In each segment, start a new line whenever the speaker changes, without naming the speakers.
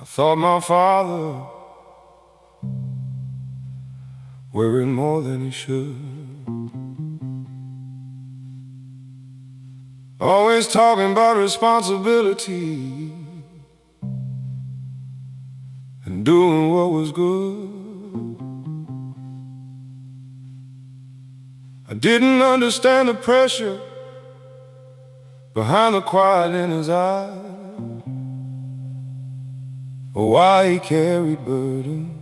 I thought my father worried more than he should, always talking about responsibility and doing what was good. I didn't understand the pressure behind the quiet in his eyes, or why he carried burdens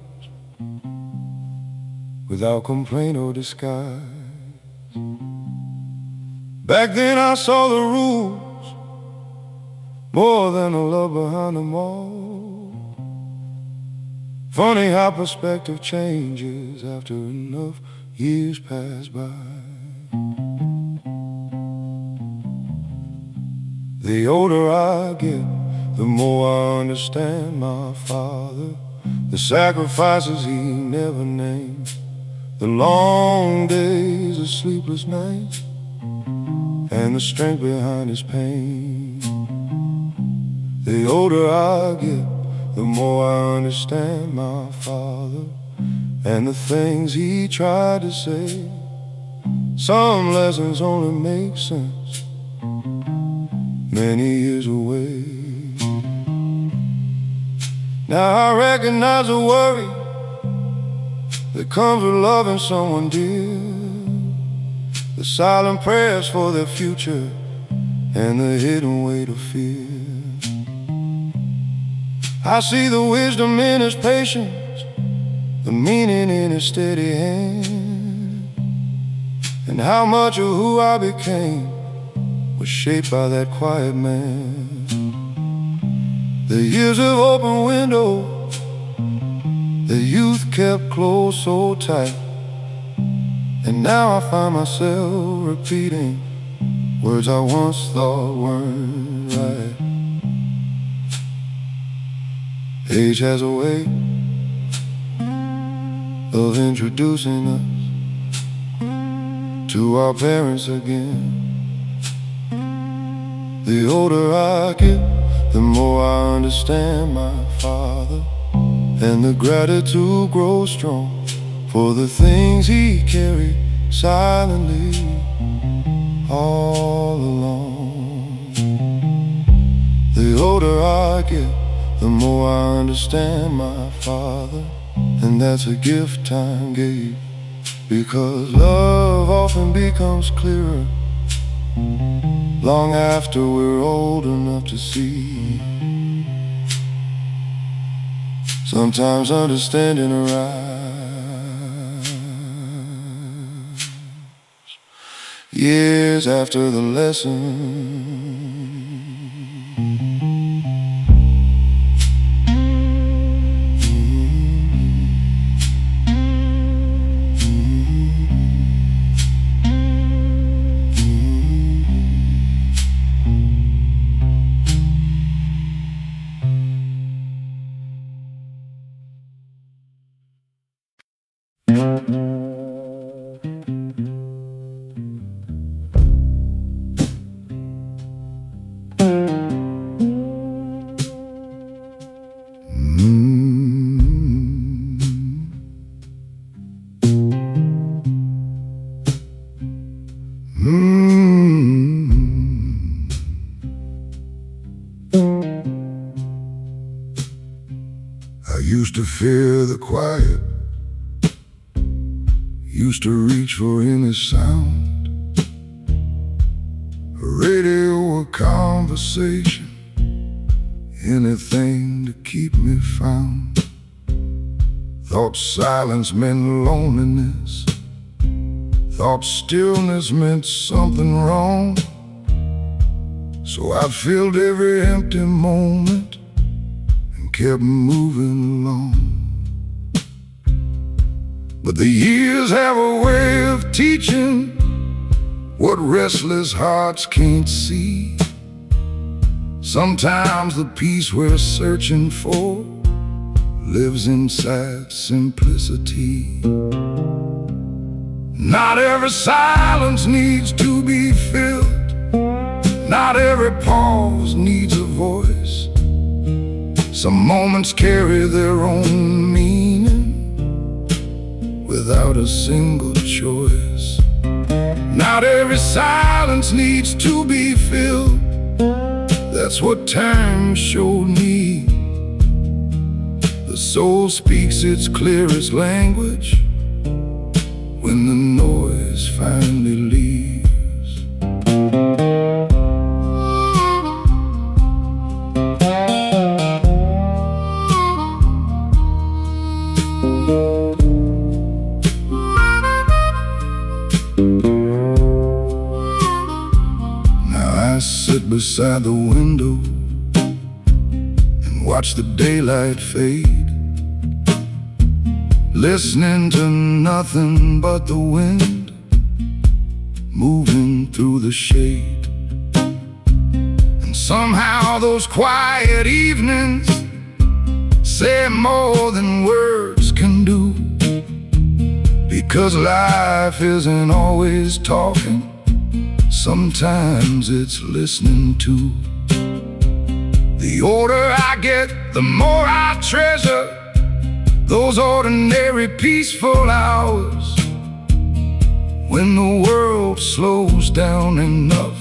without complaint or disguise. Back then I saw the rules more than the love behind them all. Funny how perspective changes after enough years pass by. The older I get, the more I understand my father, the sacrifices he never named, the long days, the sleepless nights, and the strength behind his pain. The older I get, the more I understand my father and the things he tried to say. Some lessons only make sense many years away. Now I recognize the worry that comes with loving someone dear, the silent prayers for their future and the hidden weight of fear. I see the wisdom in his patience, the meaning in his steady hand, and how much of who I became was shaped by that quiet man. The years of open window, the youth kept closed so tight, and now I find myself repeating words I once thought weren't right. Age has a way of introducing us to our parents again. The older I get, the more I understand my father, and the gratitude grows strong for the things he carried silently all along. The older I get, the more I understand my father, and that's a gift time gave, because love often becomes clearer long after we're old enough to see. Sometimes understanding arrives years after the lesson. I used to fear the quiet, used to reach for any sound, a radio, a conversation, anything to keep me found. Thought silence meant loneliness, thought stillness meant something wrong. So I filled every empty moment and kept moving along. But the years have a way of teaching what restless hearts can't see. Sometimes the peace we're searching for lives inside simplicity. Not every silence needs to be filled, not every pause needs a voice. Some moments carry their own meaning without a single choice. Not every silence needs to be filled. That's what time showed me. The soul speaks its clearest language when the noise finally leaves. Now I sit beside the window and watch the daylight fade, listening to nothing but the wind moving through the shade. And somehow those quiet evenings say more than words can do, because life isn't always talking, sometimes it's listening too. The older I get, the more I treasure those ordinary peaceful hours, when the world slows down enough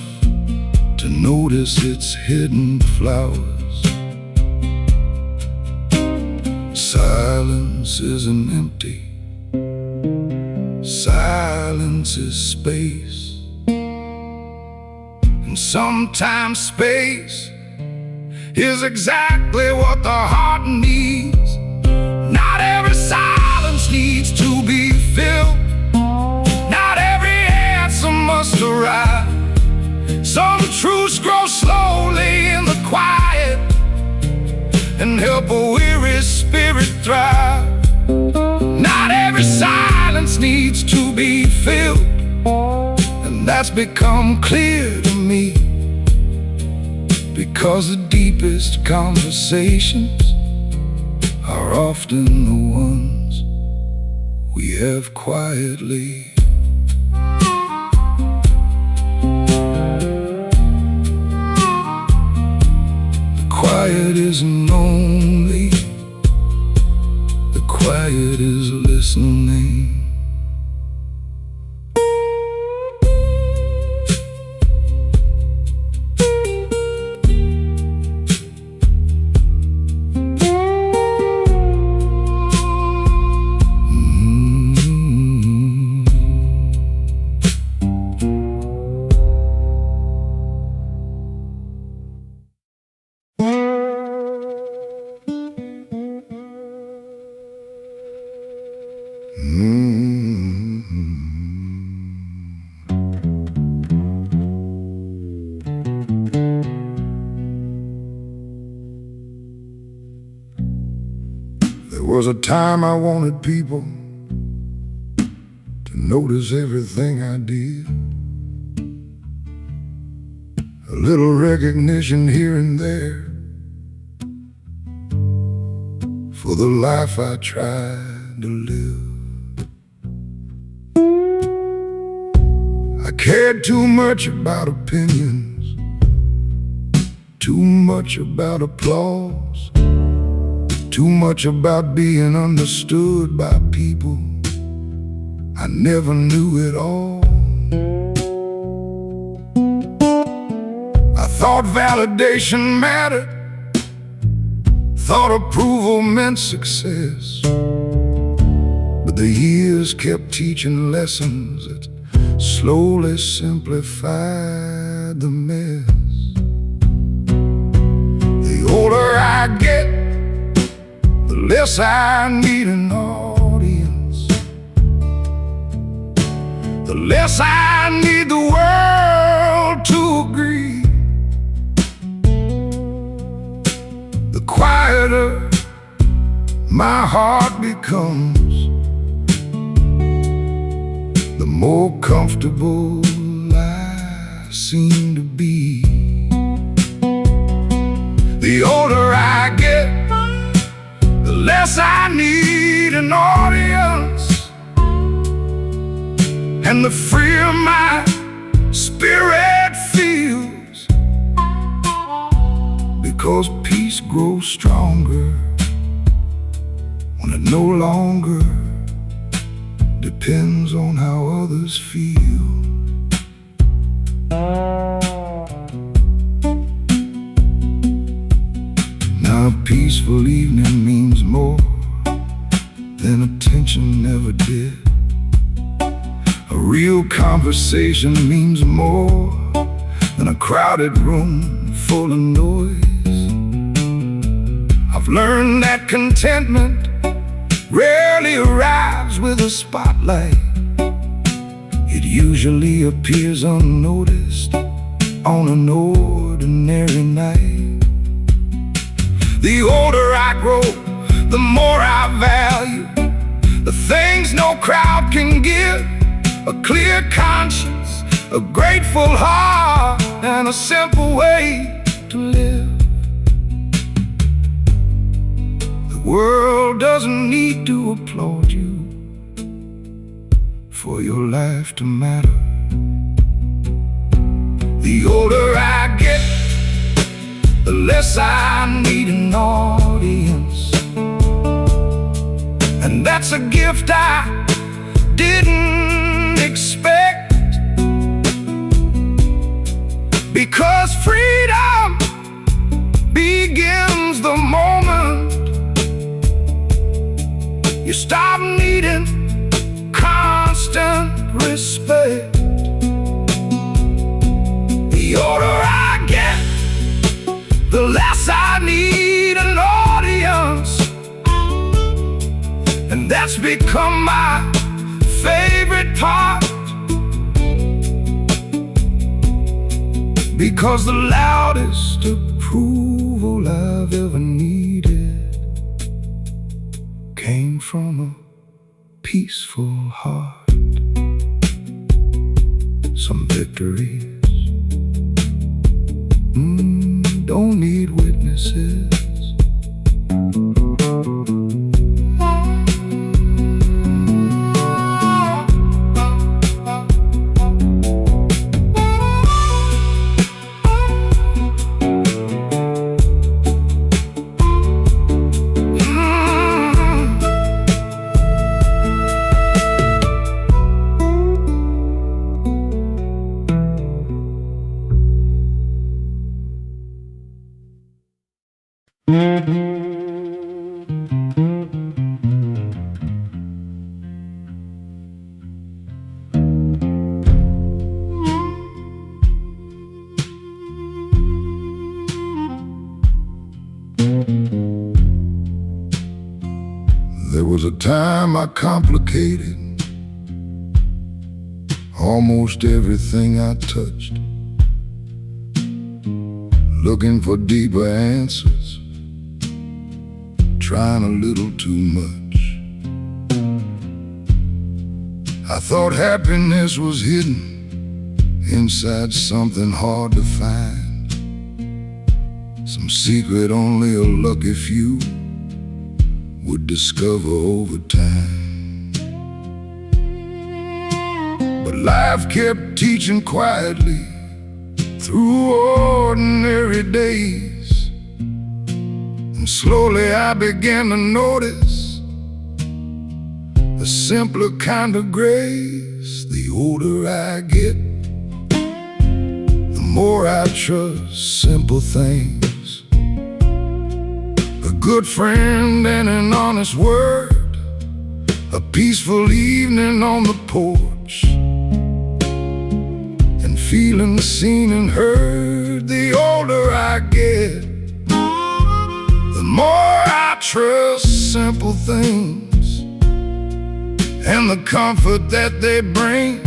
to notice its hidden flowers. Silence isn't empty, silence is space. And sometimes space is exactly what the heart needs. Not every silence needs to be filled. Not every answer must arrive. Some truths grow slowly in the quiet and help a weary spirit thrive. Not every silence needs to be filled, and that's become clear to me, because the deepest conversations are often the ones we have quietly. The quiet isn't lonely, the quiet is listening. There was a time I wanted people to notice everything I did. A little recognition here and there for the life I tried to live. I cared too much about opinions, too much about applause, too much about being understood by people I never knew at all. I thought validation mattered, thought approval meant success, but the years kept teaching lessons that slowly simplified the mess. The older I get, the less I need an audience, the less I need the world to agree. The quieter my heart becomes, the more comfortable I seem to be. The older I get, the less I need an audience, and the freer my spirit feels, 'cause peace grows stronger when it no longer depends on how others feel. Now a peaceful evening means more than attention ever did. A real conversation means more than a crowded room full of noise. I've learned that contentment rarely arrives with a spotlight. It usually appears unnoticed on an ordinary night. The older I grow, the more I value the things no crowd can give. A clear conscience, a grateful heart, and a simple way to live. The world doesn't need to applaud you for your life to matter. The older I get, the less I need an audience. And that's a gift I didn't expect, because freedom begins the moment you stop needing constant respect. The older I get, the less I need an audience. And that's become my favorite part, because the loudest approval I've ever needed came from a peaceful heart. Some victories don't need witnesses. There was a time I complicated almost everything I touched, looking for deeper answers, trying a little too much. I thought happiness was hidden inside something hard to find, some secret only a lucky few would discover over time. But life kept teaching quietly through ordinary days, and slowly I began to notice a simpler kind of grace. The older I get, the more I trust simple things. A good friend and an honest word, a peaceful evening on the porch, and feeling seen and heard. The older I get, the more I trust simple things and the comfort that they bring,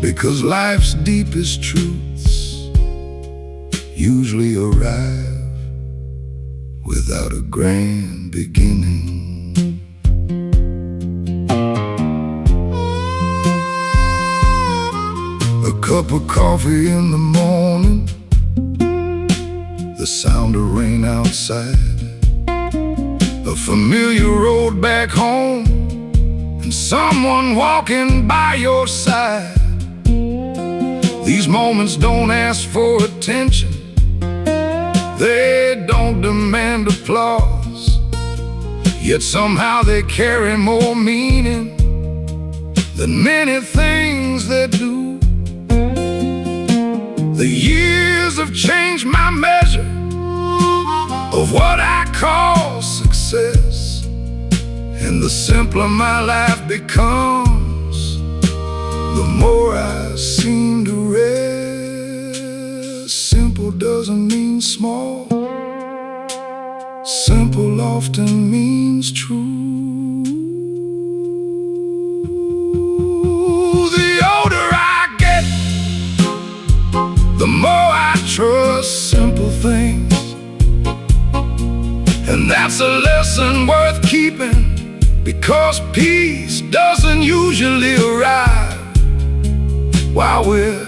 because life's deepest truths usually arrive without a grand beginning. A cup of coffee in the morning, the sound of rain outside, a familiar road back home, and someone walking by your side. These moments don't ask for attention, They don't demand applause, yet somehow they carry more meaning than many things they do. The years have changed my measure of what I call success, and the simpler my life becomes, the more I seem to rest. Simple doesn't mean small. Simple often means true. The older I get, the more I trust simple things. And that's a lesson worth keeping, because peace doesn't usually arrive while we're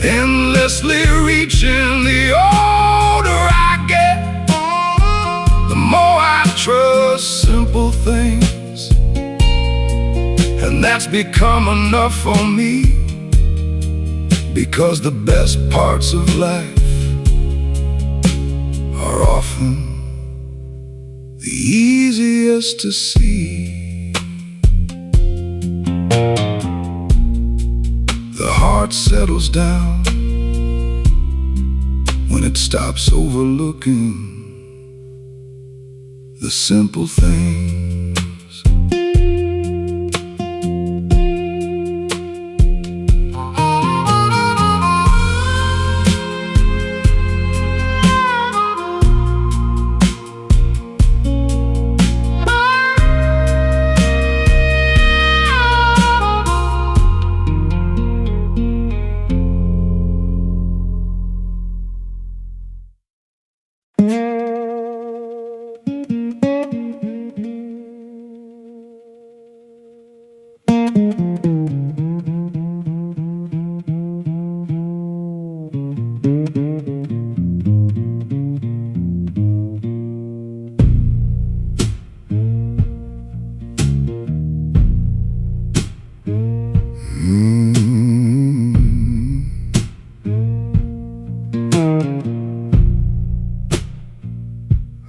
endlessly reaching. The older I get, the more I trust simple things. And that's become enough for me, because the best parts of life are often the easiest to see. The heart settles down when it stops overlooking the simple things.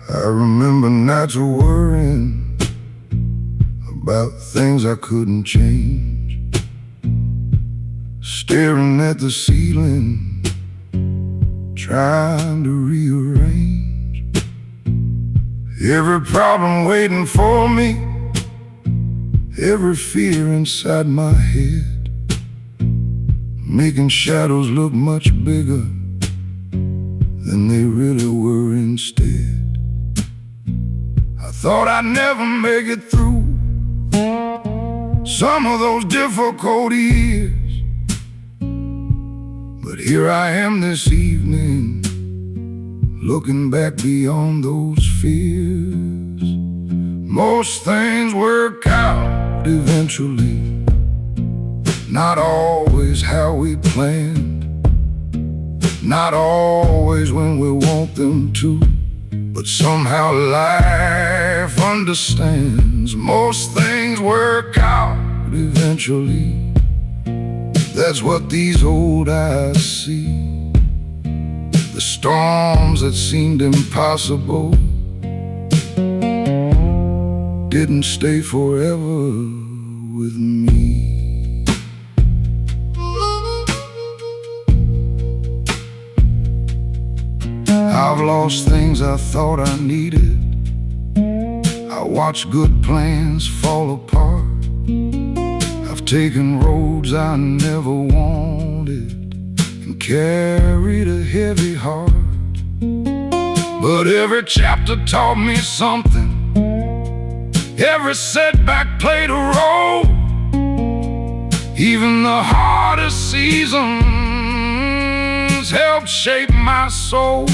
I remember nights of worrying about things I couldn't change, staring at the ceiling, trying to rearrange every problem waiting for me, every fear inside my head, making shadows look much bigger than they really were instead. I thought I'd never make it through some of those difficult years, but here I am this evening, looking back beyond those fears. Most things work out eventually, not always how we planned, not always when we want them to, but somehow life understands. Most things work out eventually. That's what these old eyes see. The storms that seemed impossible didn't stay forever with me. I've lost things I thought I needed. I watched good plans fall apart. I've taken roads I never wanted and carried a heavy heart. But every chapter taught me something. Every setback played a role. Even the hardest seasons helped shape my soul.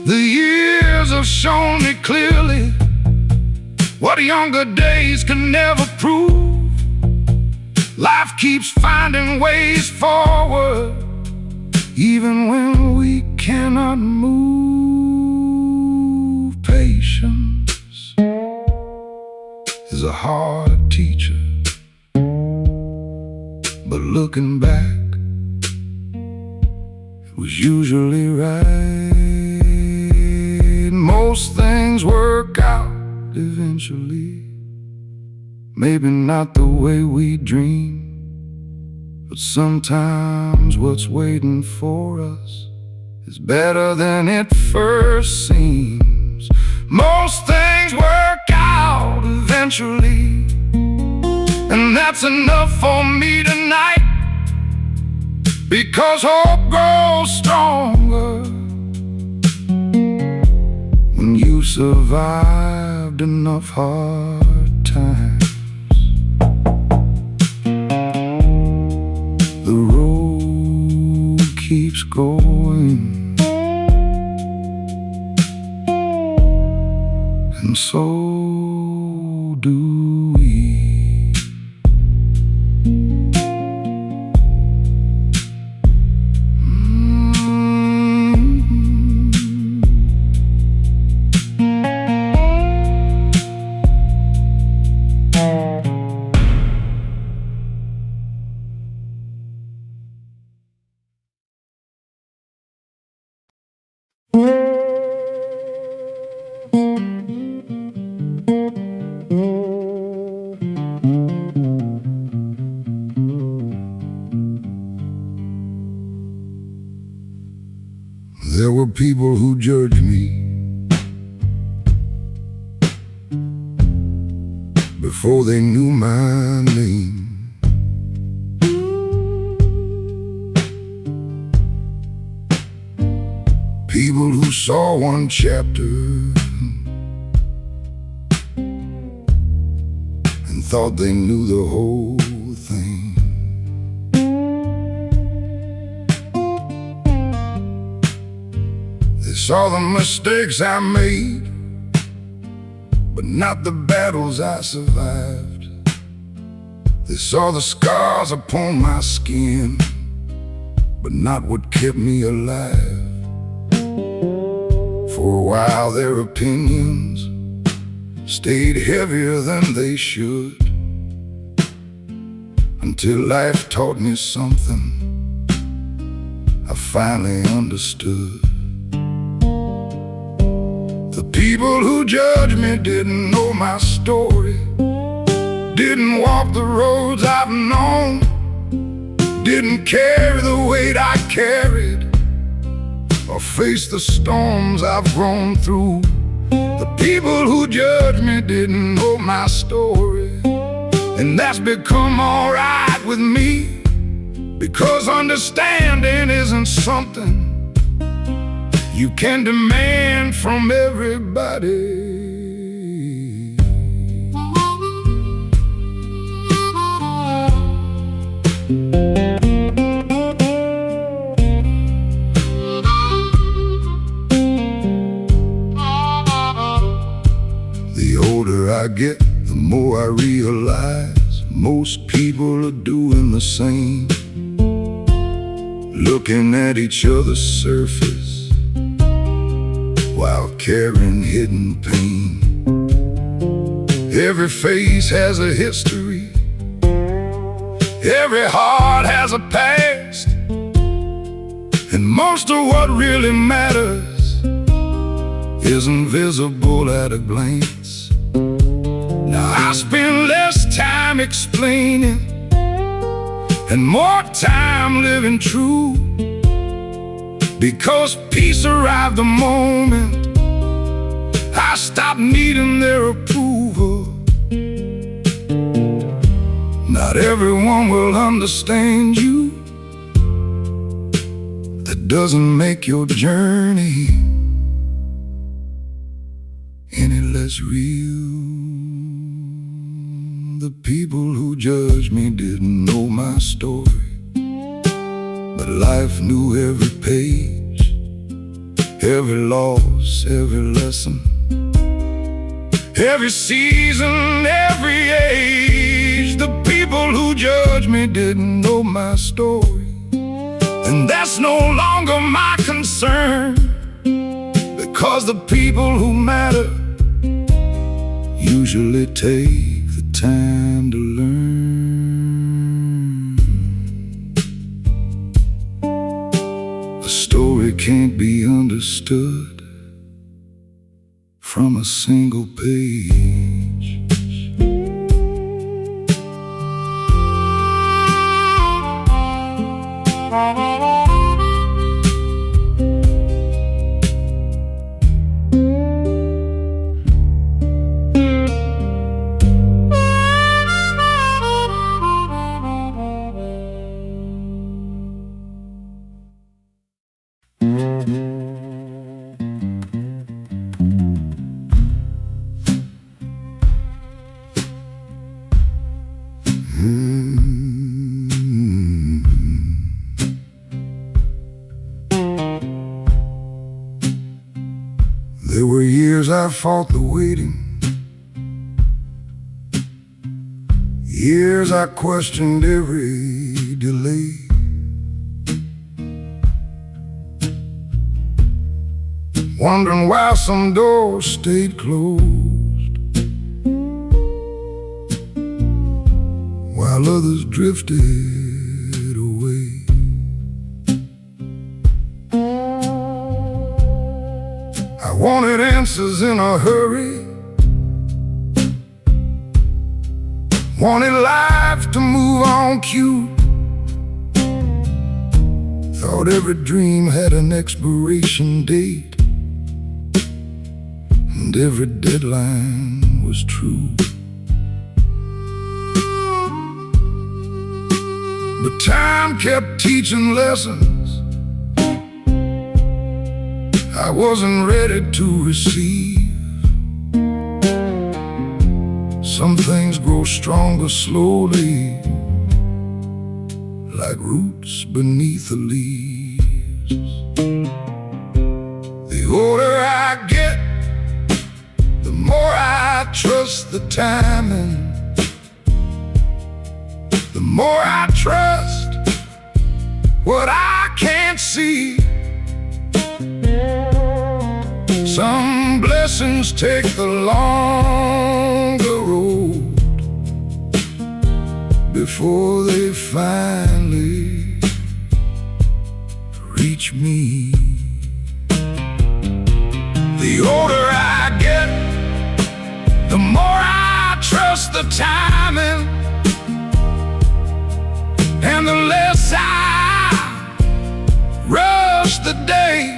The years have shown me clearly what younger days can never prove. Life keeps finding ways forward, even when we cannot move. Patience is a hard teacher, but looking back, it was is usually right. Most things work out eventually. Maybe not the way we dream, but sometimes what's waiting for us is better than it first seems. Most things work out eventually, and that's enough for me tonight, because hope grows stronger when you survived enough hard times. The road keeps going, and so do we. There were people who judged me before they knew my name. People who saw one chapter and thought they knew the whole thing. They saw the mistakes I made, but not the battles I survived. They saw the scars upon my skin, but not what kept me alive. For a while their opinions stayed heavier than they should, until life taught me something I finally understood. The people who judged me didn't know my story, didn't walk the roads I've known, didn't carry the weight I carried, or face the storms I've grown through. The people who judged me didn't know my story, and that's become alright with me, because understanding isn't something you can demand from everybody. The older I get, the more I realize most people are doing the same, looking at each other's surface while carrying hidden pain. Every face has a history, every heart has a past, and most of what really matters isn't visible at a glance. Now I spend less time explaining and more time living true, because peace arrived the moment I stopped needing their approval. Not everyone will understand you. That doesn't make your journey any less real. The people who judged me didn't know my story, but life knew every page, every loss, every lesson, every season, every age. The people who judged me didn't know my story, and that's no longer my concern, because the people who matter usually take the time to learn. A story can't be understood from a single page. There were years I fought the waiting, years I questioned every delay. Wondering why some doors stayed closed, while others drifted away. I wanted answers in a hurry, wanted life to move on cue. Thought every dream had an expiration date, and every deadline was true. But time kept teaching lessons I wasn't ready to receive. Some things grow stronger slowly, like roots beneath the leaves. The older I get, the more I trust the timing, the more I trust what I can't see. Some blessings take the longer road before they finally reach me. The older I get, the more I trust the timing, and the less I rush the day.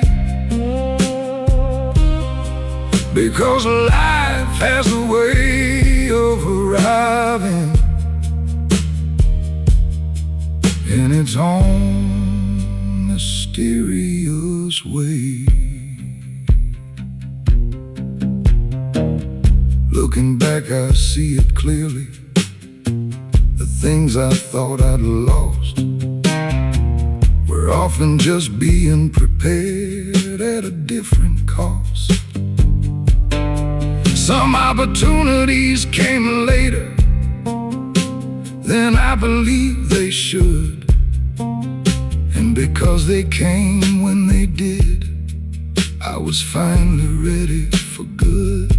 Because life has a way of arriving in its own mysterious way. Looking back, I see it clearly. The things I thought I'd lost were often just being prepared at a different cost. Some opportunities came later than I believed they should, and because they came when they did, I was finally ready for good.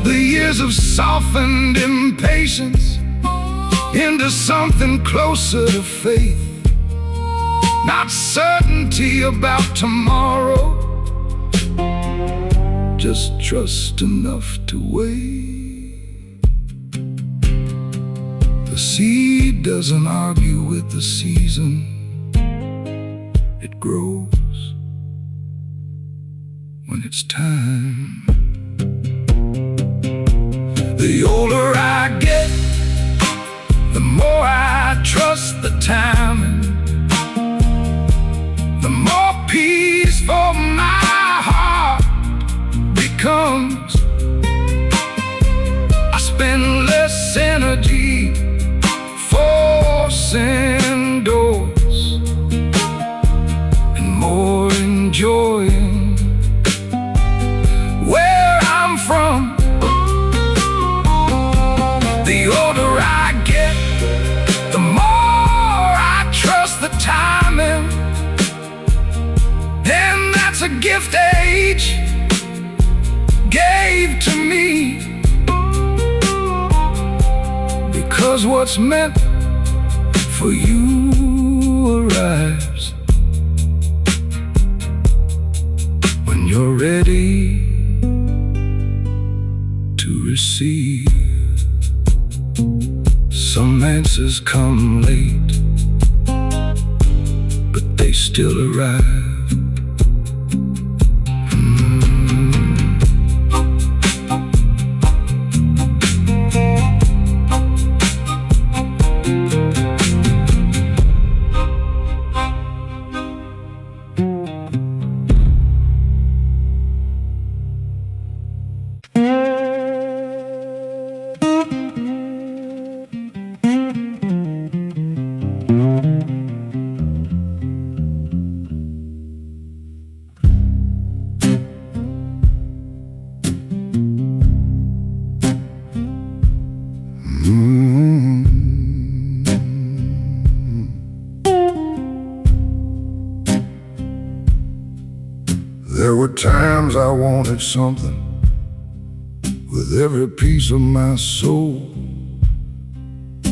The years have softened impatience into something closer to faith, not certainty about tomorrow, just trust enough to wait. The seed doesn't argue with the season, it grows when it's time. The older I get, the more I trust the timing, the more peaceful my heart becomes. I spend less energy forcing doors and more enjoying where I'm from. The older I get, the more I trust the timing, and that's a gift age gave to me, because what's meant for you arrives you're ready to receive. Some answers come late, but they still arrive. There were times I wanted something with every piece of my soul,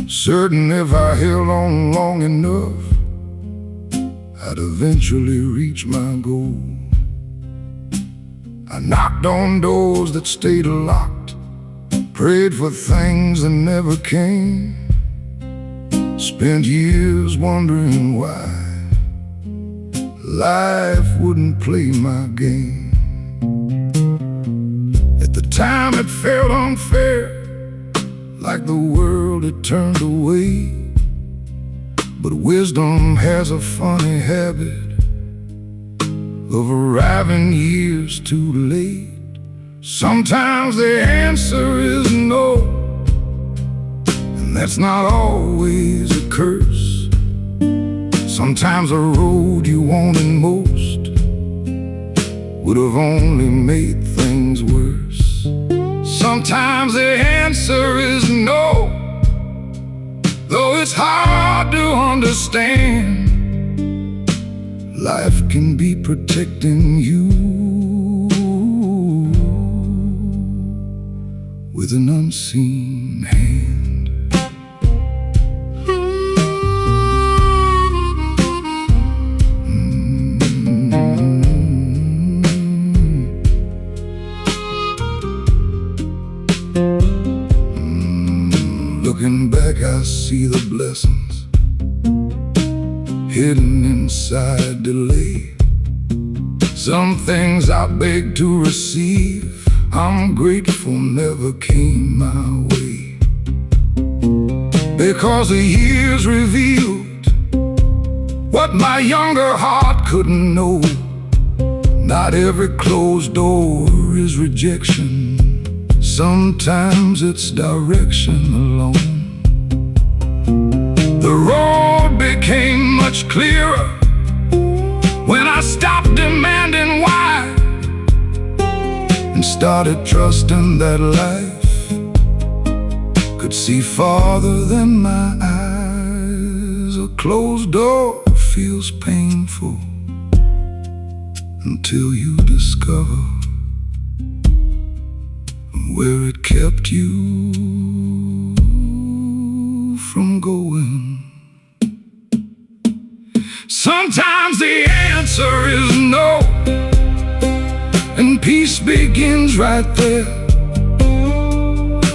certain if I held on long enough, I'd eventually reach my goal. I knocked on doors that stayed locked, prayed for things that never came, spent years wondering why life wouldn't play my game. At the time it felt unfair, like the world had turned away. But wisdom has a funny habit of arriving years too late. Sometimes the answer is no, and that's not always a curse. Sometimes the road you wanted most would have only made things worse. Sometimes the answer is no, though it's hard to understand. Life can be protecting you with an unseen hand. Looking back, I see the blessings hidden inside delay. Some things I beg to receive, I'm grateful never came my way, because the years revealed what my younger heart couldn't know. Not every closed door is rejection, sometimes it's direction alone. The road became much clearer when I stopped demanding why and started trusting that life could see farther than my eyes. A closed door feels painful until you discover where it kept you from going. Sometimes the answer is no, and peace begins right there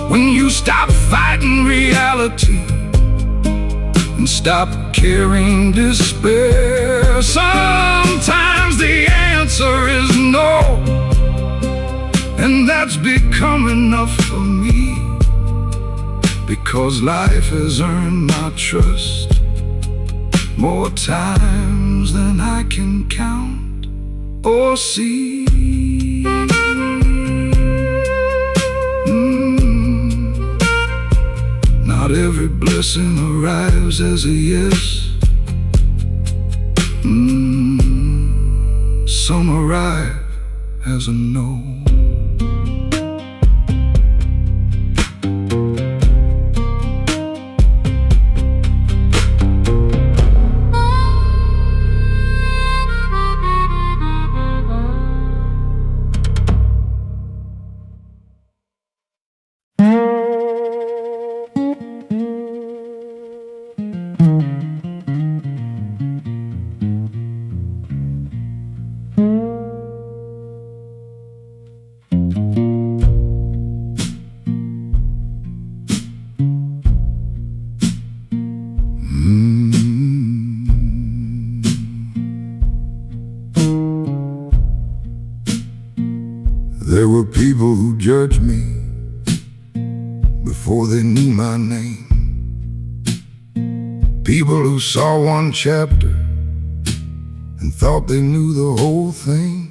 when you stop fighting reality and stop carrying despair. Sometimes the answer is no, and that's become enough for me, because life has earned my trust more times than I can count or see. Not every blessing arrives as a yes. Some arrive as a no. There were people who judged me before they knew my name. People who saw one chapter and thought they knew the whole thing.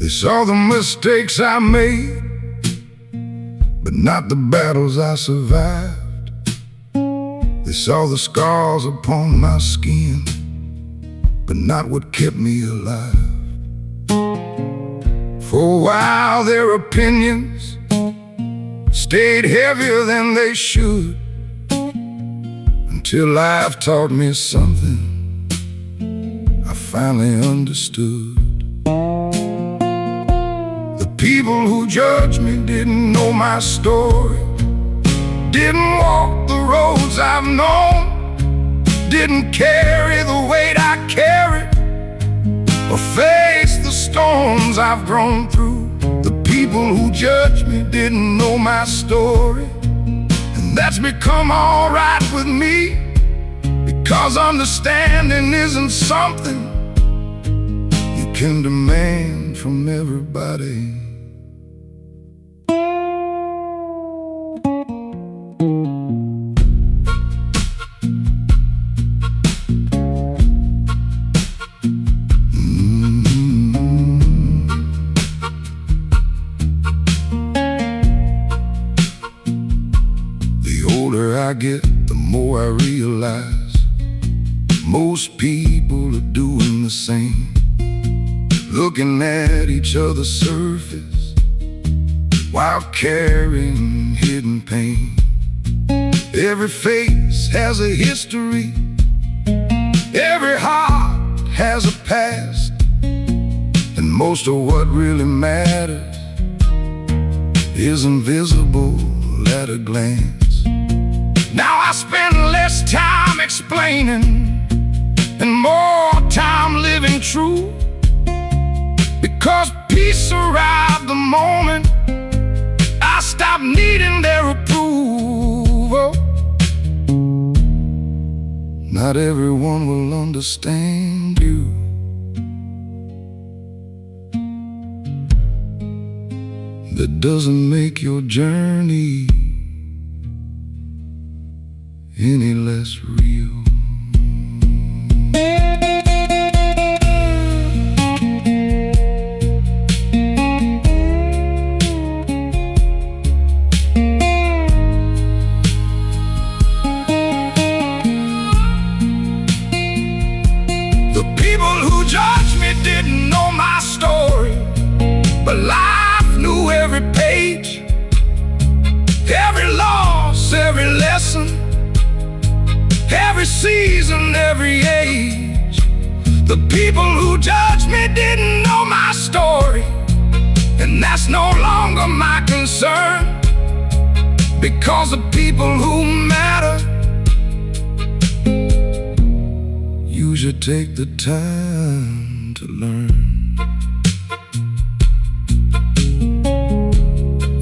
They saw the mistakes I made, but not the battles I survived. They saw the scars upon my skin, but not what kept me alive. For a while their opinions stayed heavier than they should, until life taught me something I finally understood. The people who judged me didn't know my story, didn't walk the roads I've known, didn't carry the weight I carried, or face the storms I've grown through. The people who judged me didn't know my story, and that's become all right with me, because understanding isn't something you can demand from everybody. I get, the more I realize most people are doing the same, looking at each other's surface while carrying hidden pain. Every face has a history, every heart has a past, and most of what really matters is invisible at a glance. Now I spend less time explaining and more time living true, because peace arrived the moment I stopped needing their approval. Not everyone will understand you. That doesn't make your journey any less real. The people who judged me didn't know my story, but life knew every page, every loss, every lesson, every season, every age. The people who judged me didn't know my story, and that's no longer my concern, because the people who matter usually take the time to learn.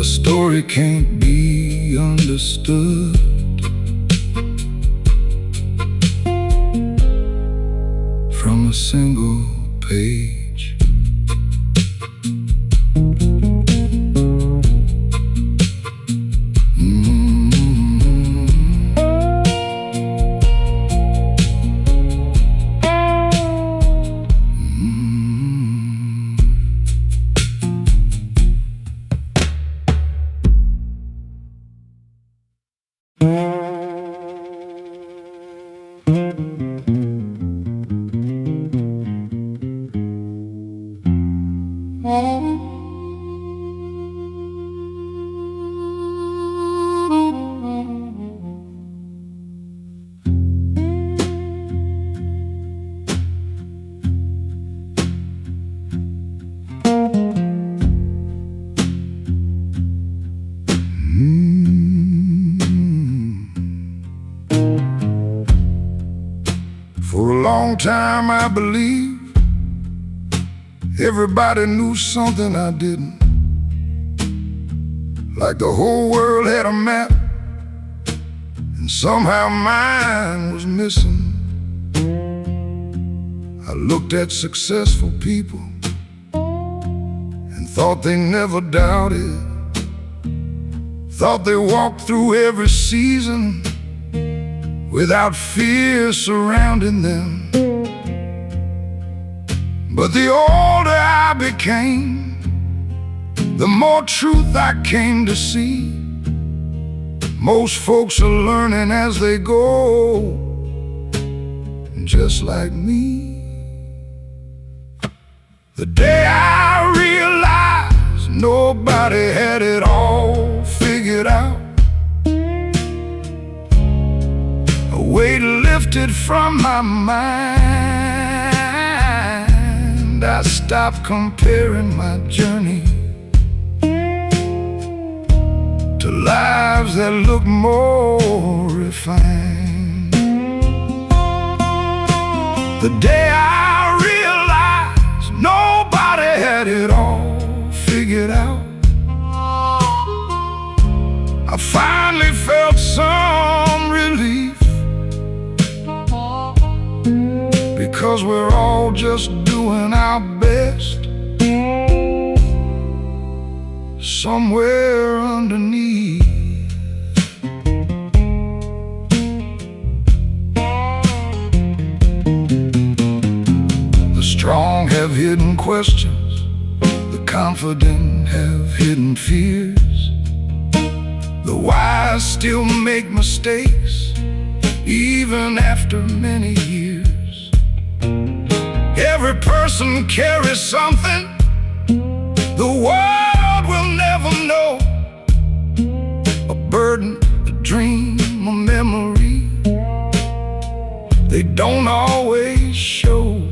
A story can't be understood from a single page. For a long time I believed everybody knew something I didn't, like the whole world had a map and somehow mine was missing. I looked at successful people thought they never doubted, thought they walked through every season without fear surrounding them. But the older I became, the more truth I came to see. Most folks are learning as they go, just like me. The day I realized nobody had it all figured out, a weight lifted from my mind. I stopped comparing my journey to lives that look more refined. The day I realized nobody had it all figured out, I finally felt some relief, because we're all just doing our best somewhere underneath. The strong have hidden questions, the confident have hidden fears, the wise still make mistakes even after many years. Every person carries something the world will never know, a burden, a dream, a memory they don't always show.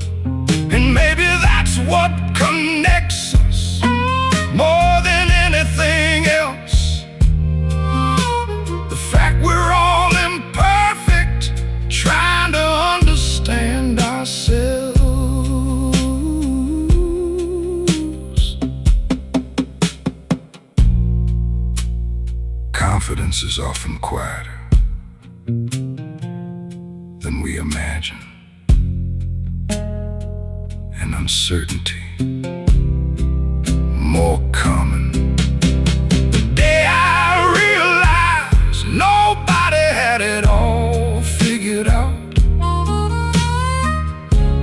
And maybe that's what connects us more than anything else, the fact we're all imperfect, trying to understand ourselves. Confidence is often quieter than we imagine, and uncertainty more common. The day I realized nobody had it all figured out,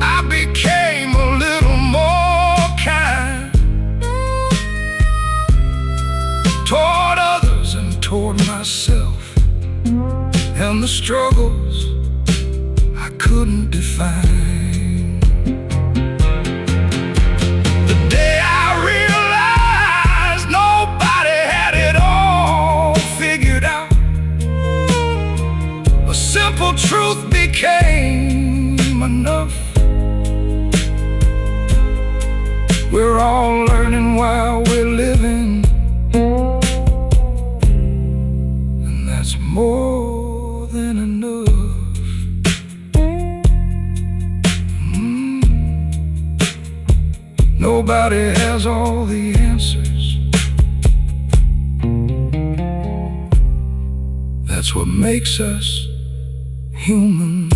I became a little more kind toward others and toward myself, and the struggles I couldn't define. The day I realized nobody had it all figured out, a simple truth became enough. We're all learning while we're living, and that's more than enough. Nobody has all the answers. That's what makes us human.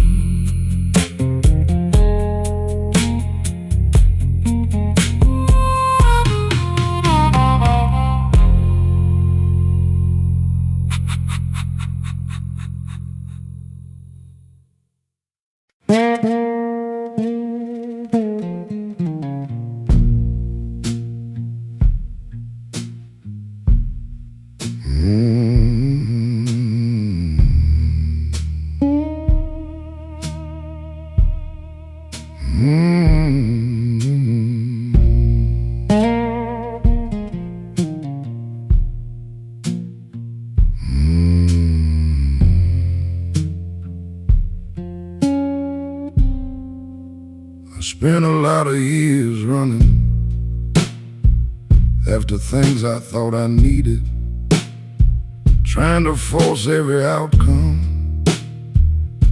Spent a lot of years running after things I thought I needed, trying to force every outcome,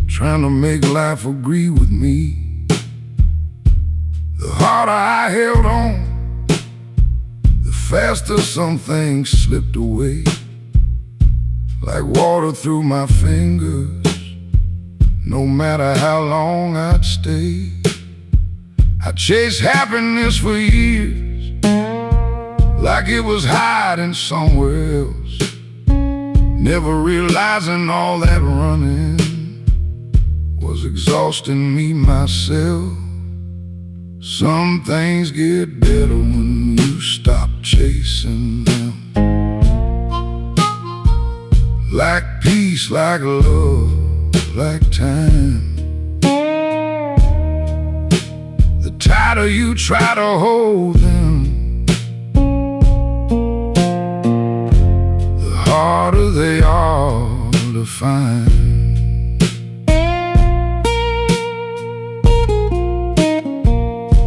trying to make life agree with me. The harder I held on, the faster some things slipped away, like water through my fingers, no matter how long I'd stay. I chased happiness for years, like it was hiding somewhere else, never realizing all that running was exhausting me myself. Some things get better when you stop chasing them, like peace, like love, like time. The tighter you try to hold them, the harder they are to find.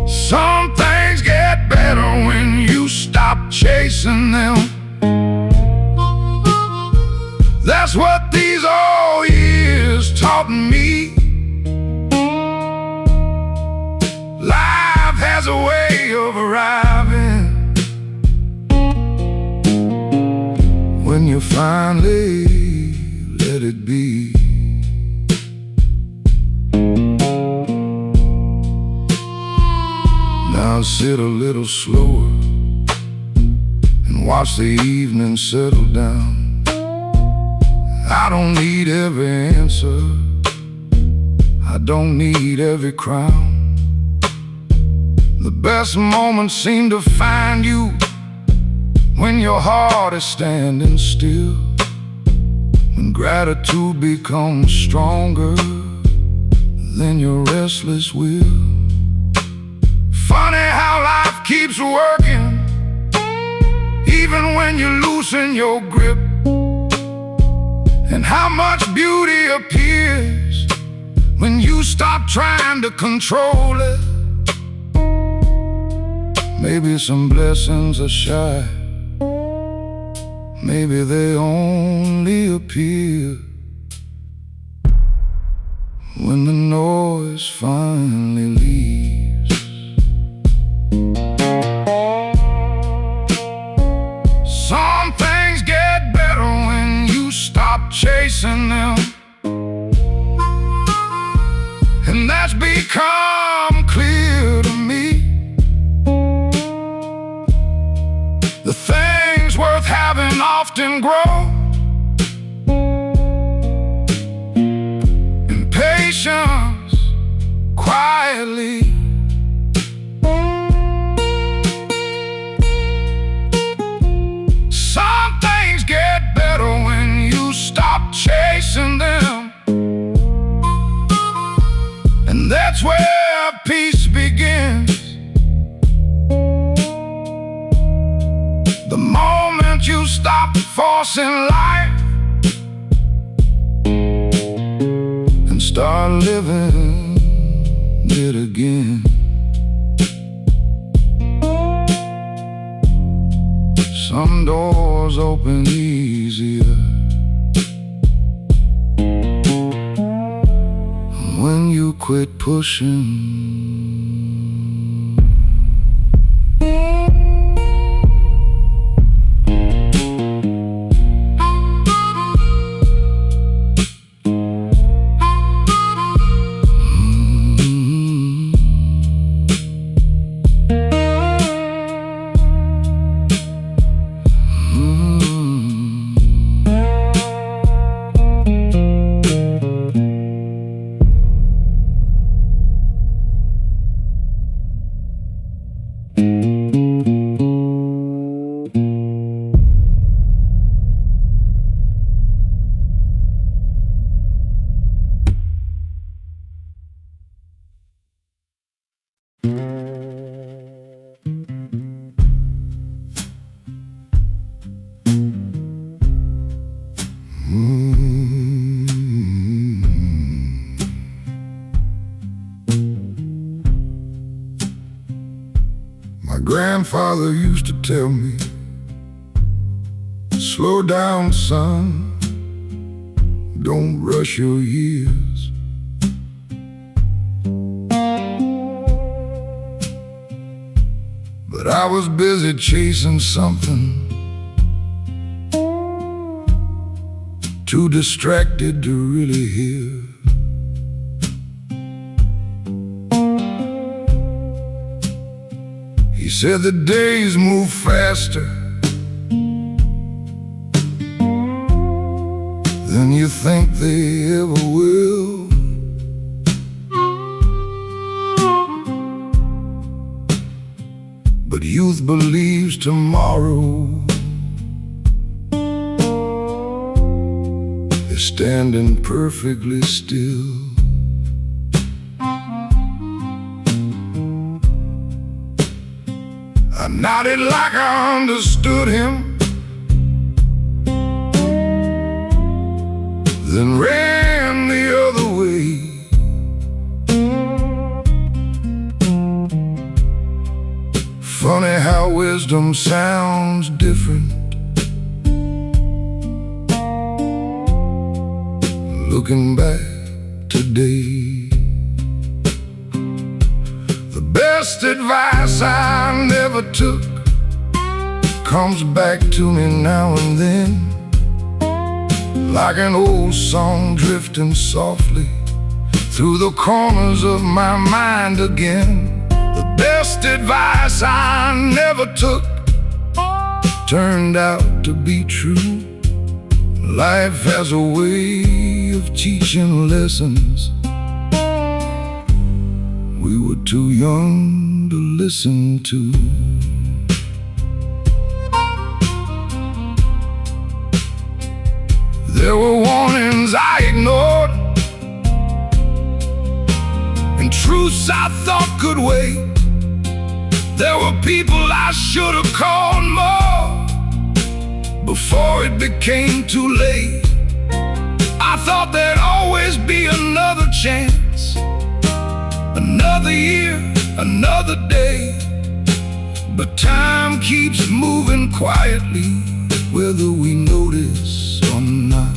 Some things get better when you stop chasing them. That's what these old years taught me. Life has a way of arriving when you finally let it be. Now sit a little slower and watch the evening settle down. I don't need every answer, I don't need every crown. The best moments seem to find you when your heart is standing still, when gratitude becomes stronger than your restless will. Funny how life keeps working, even when you loosen your grip, and how much beauty appears when you stop trying to control it. Maybe some blessings are shy, maybe they only appear when the noise finally leaves. Some things get better when you stop chasing them, and that's become clear to me. The things worth having often grow in patience, quietly. Some things get better when you stop chasing them, and that's where peace begins. The moment you stop forcing life and start living it again. Some doors open easier when you quit pushing. My grandfather used to tell me, slow down, son, don't rush your years. But I was busy chasing something, too distracted to really hear. He said the days move faster than you think they ever will. But youth believes tomorrow is standing perfectly still. I nodded like I understood him, then ran the other way. Funny how wisdom sounds different looking back today. The best advice I never took comes back to me now and then, like an old song drifting softly through the corners of my mind again. The best advice I never took turned out to be true. Life has a way of teaching lessons we were too young to listen to. There were warnings I ignored and truths I thought could wait. There were people I should have called more before it became too late. I thought there'd always be another chance, another year, another day. But time keeps moving quietly, whether we notice or not.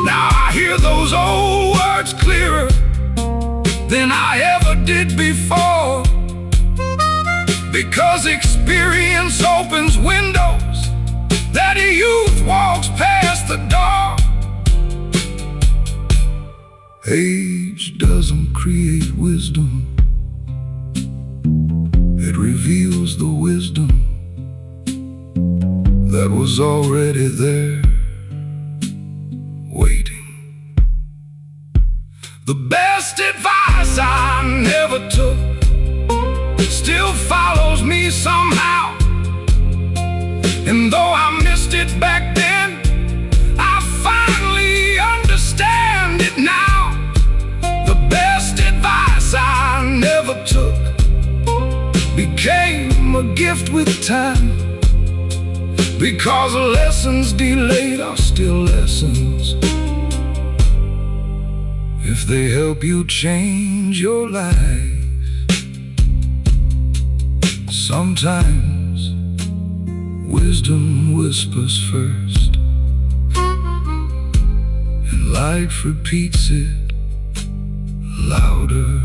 Now I hear those old words clearer than I ever did before, because experience opens windows that a youth walks past the door. Age doesn't create wisdom, it reveals the wisdom that was already there, waiting. The best advice I never took still follows me somehow, and though I missed it back then, I finally understand it now. The best advice I never took became a gift with time, because lessons delayed are still lessons if they help you change your life. Sometimes wisdom whispers first, and life repeats it louder.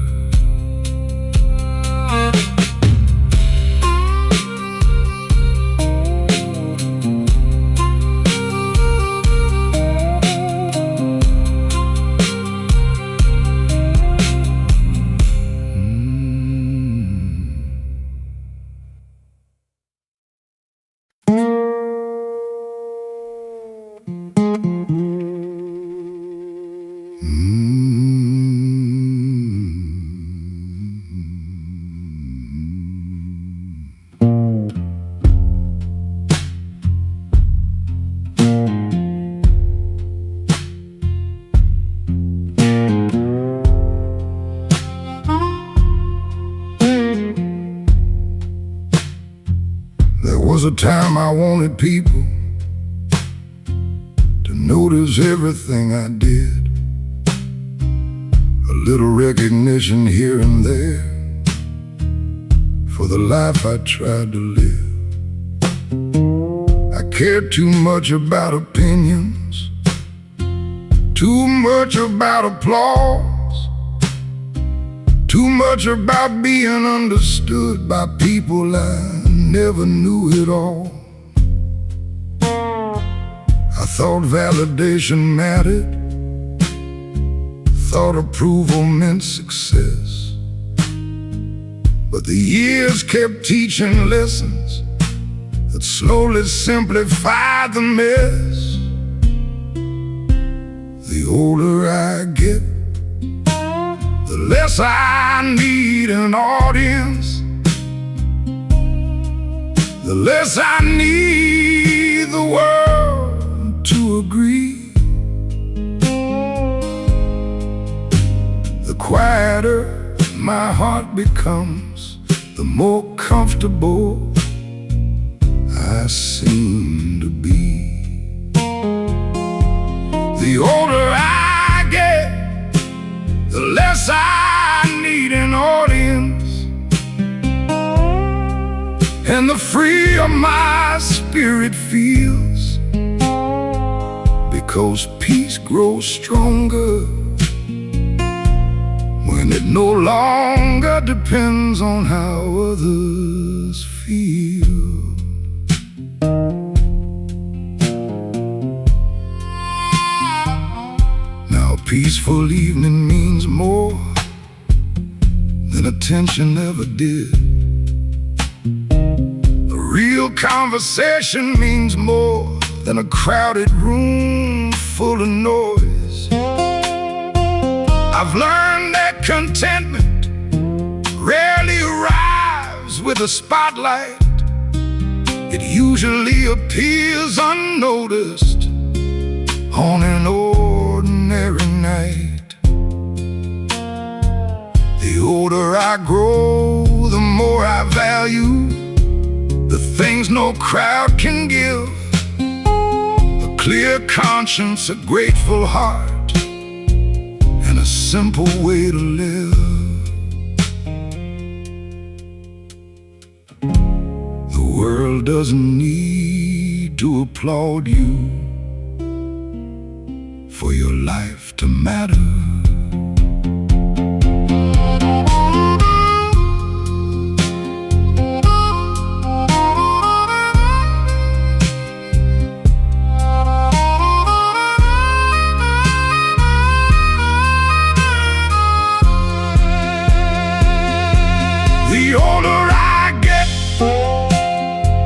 There was a time I wanted people to notice everything I did, a little recognition here and there for the life I tried to live. I cared too much about opinions, too much about applause, too much about being understood by people I never knew it all. I thought validation mattered, thought approval meant success. But the years kept teaching lessons that slowly simplified the mess. The older I get, the less I need an audience, the less I need the world to agree. The quieter my heart becomes, the more comfortable I seem to be. The older I get, the less I need an audience, and the freer my spirit feels, because peace grows stronger when it no longer depends on how others feel. Now a peaceful evening means more than attention ever did. A real conversation means more than a crowded room full of noise. I've learned that contentment rarely arrives with a spotlight. It usually appears unnoticed on an ordinary night. The older I grow, the more I value the things no crowd can give: a clear conscience, a grateful heart, and a simple way to live. The world doesn't need to applaud you for your life to matter. The older I get,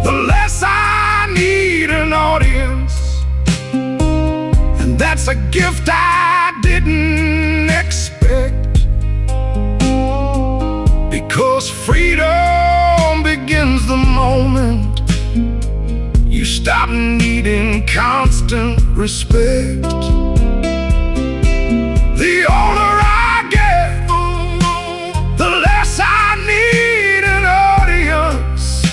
the less I need an audience, and that's a gift I didn't expect, because freedom begins the moment you stop needing constant respect. The older I get, the less I need an audience,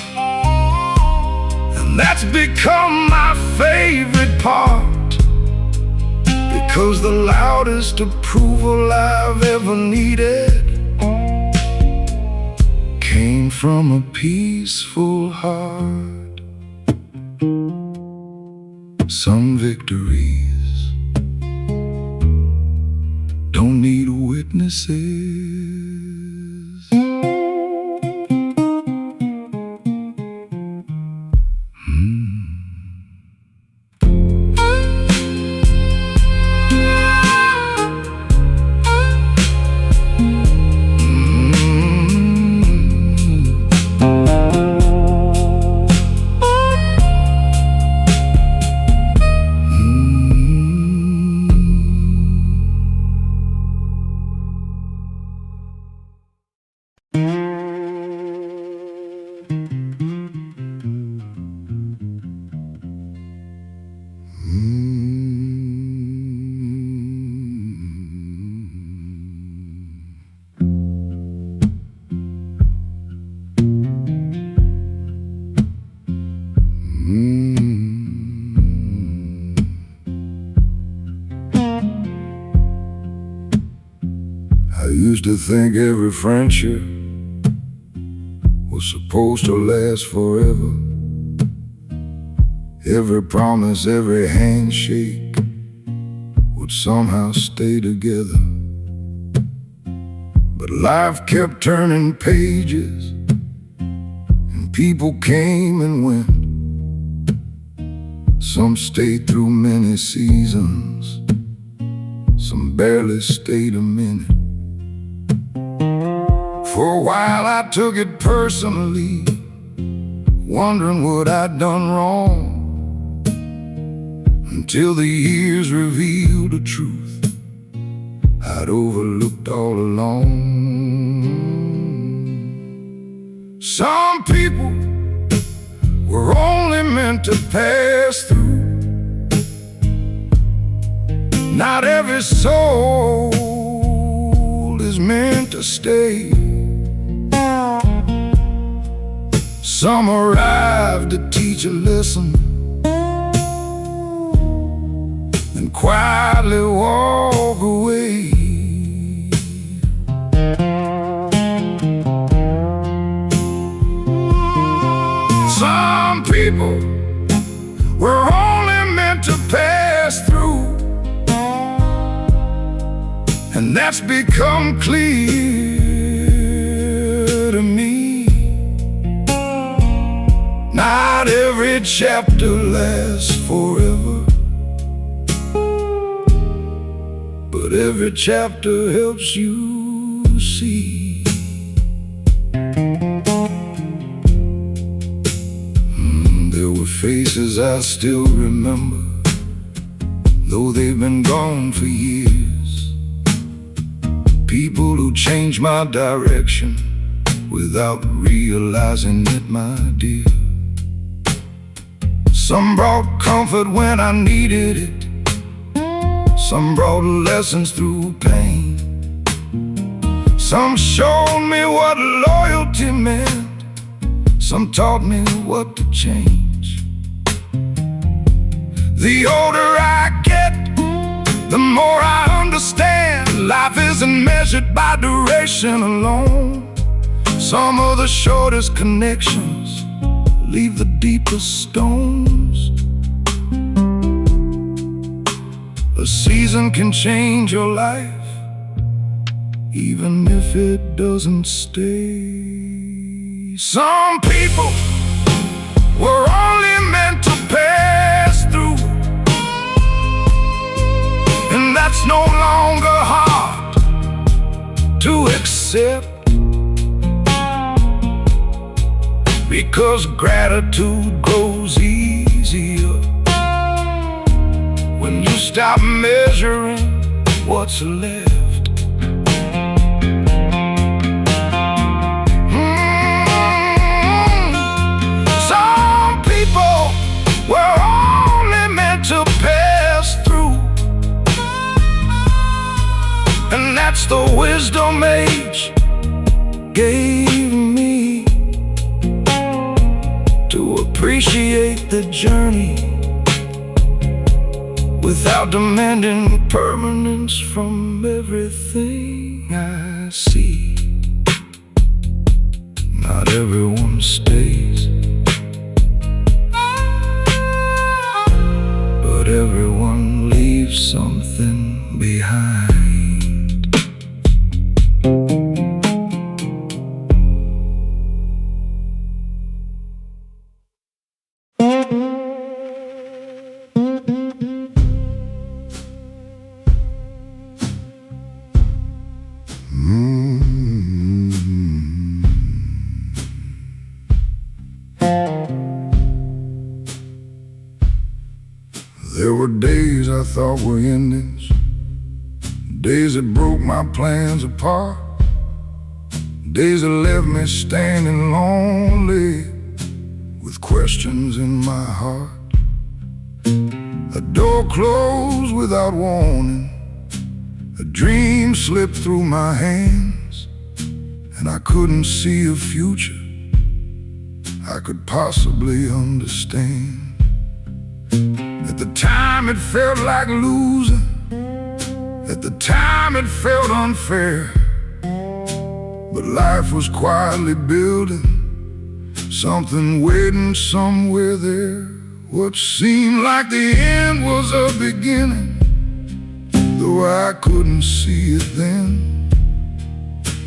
and that's become my favorite part, because the loudest approval I've ever needed came from a peaceful heart. Some victories don't need witnesses. I used to think every friendship was supposed to last forever. Every promise, every handshake would somehow stay together. But life kept turning pages, and people came and went. Some stayed through many seasons, some barely stayed a minute. For a while I took it personally, wondering what I'd done wrong, until the years revealed the truth I'd overlooked all along. Some people were only meant to pass through. Not every soul is meant to stay. Some arrive to teach a lesson and quietly walk away. Some people were only meant to pass through, and that's become clear to me. Not every chapter lasts forever, but every chapter helps you see. There were faces I still remember, though they've been gone for years. People who changed my direction without realizing it, my dear. Some brought comfort when I needed it. Some brought lessons through pain. Some showed me what loyalty meant. Some taught me what to change. The older I get, the more I understand. Life isn't measured by duration alone. Some of the shortest connections leave the deepest stones. A season can change your life, even if it doesn't stay. Some people were only meant to pass through, and that's no longer hard to accept, because gratitude grows easier when you stop measuring what's left. Some people were only meant to pass through, and that's the wisdom age gave me, to appreciate the journey without demanding permanence from everything I see. Not everyone stays, but everyone leaves something behind. There were days I thought were endings, days that broke my plans apart, days that left me standing lonely with questions in my heart. A door closed without warning, a dream slipped through my hands, and I couldn't see a future I could possibly understand. At the time it felt like losing, at the time it felt unfair, but life was quietly building something waiting somewhere there. What seemed like the end was a beginning, though I couldn't see it then.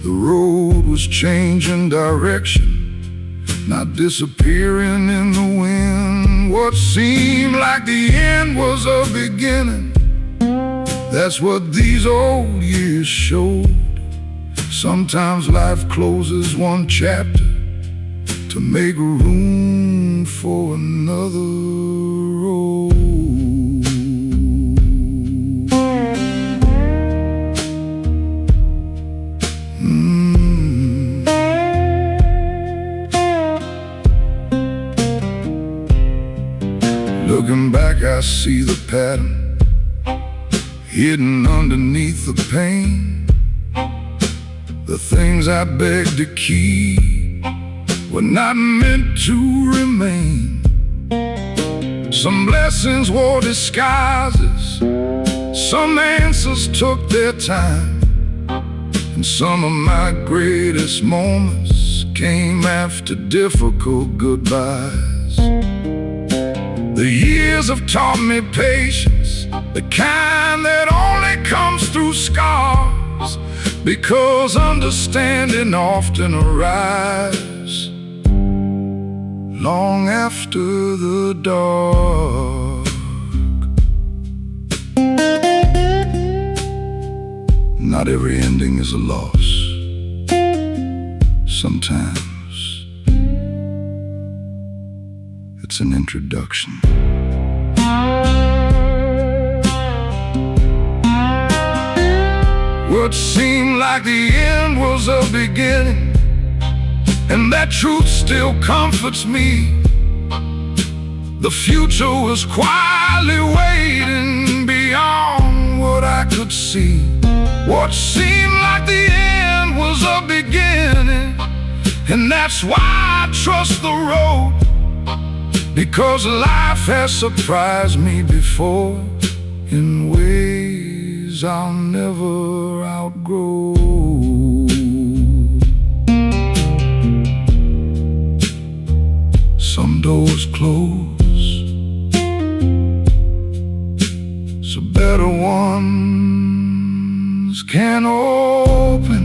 The road was changing direction, not disappearing in the wind. What seemed like the end was a beginning, that's what these old years showed. Sometimes life closes one chapter to make room for another road. Looking back, I see the pattern hidden underneath the pain. The things I begged to keep were not meant to remain. Some blessings wore disguises, some answers took their time, and some of my greatest moments came after difficult goodbyes. The years have taught me patience, the kind that only comes through scars, because understanding often arrives long after the dark. Not every ending is a loss. Sometimes it's an introduction. What seemed like the end was a beginning, and that truth still comforts me. The future was quietly waiting beyond what I could see. What seemed like the end was a beginning, and that's why I trust the road, because life has surprised me before in ways I'll never outgrow. Some doors close, so better ones can open.